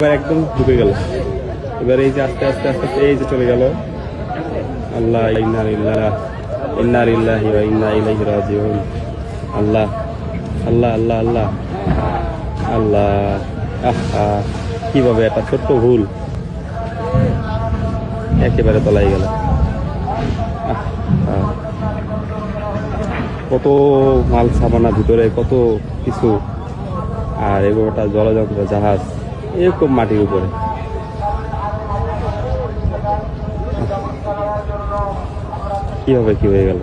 এবার একদম ঢুকে গেল। এবার এই যে আস্তে আস্তে আস্তে আস্তে এই যে চলে গেল। আল্লাহ, ইন্না লিল্লাহি ওয়া ইন্না ইলাইহি রাজিউন। আল্লাহ আল্লাহ আল্লাহ আল্লাহ আল্লাহ। আহা, কিভাবে একটা ছোট্ট ভুল একেবারে তলাই গেল। কত মাল সামানা ভিতরে, কত কিছু, আর এগুলোটা জলযন্ত্র জাহাজ এরকম মাটির উপরে। কিভাবে কি হয়ে গেল?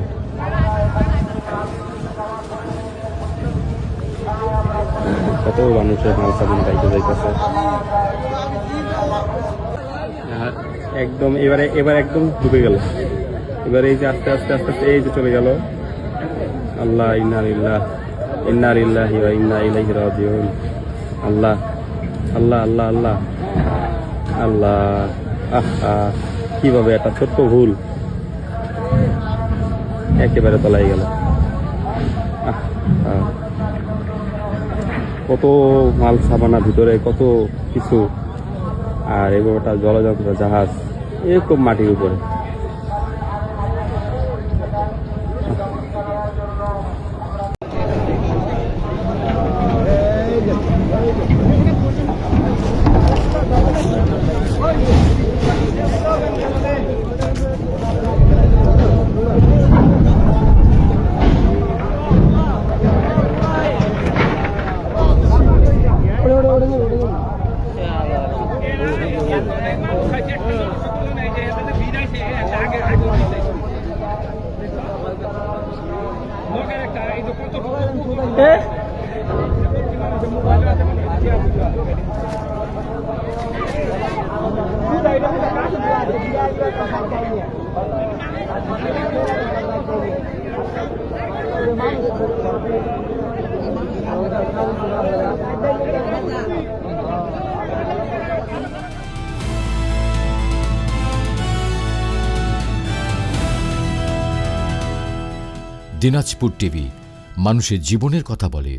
কত মানুষের মাল সামান বাইকে যাইতেছে একদম। এবার একদম ঢুকে গেল। এবার এই যে আস্তে আস্তে আস্তে আস্তে এই যে চলে গেল। আল্লাহ, ইন্না লিল্লাহি ওয়া ইন্না ইলাইহি রাজিউন। আল্লাহ আল্লাহ আল্লাহ আল্লাহ আল্লাহ। আহা, কিভাবে একটা ছোট্ট ভুল একেবারে তলাই গেল। কত মাল সামানা ভিতরে, কত কিছু, আর এগুলোটা জলযন্ত্র জাহাজ এরকম মাটির উপরে। দিনাজপুর টিভি, মানুষের জীবনের কথা বলে।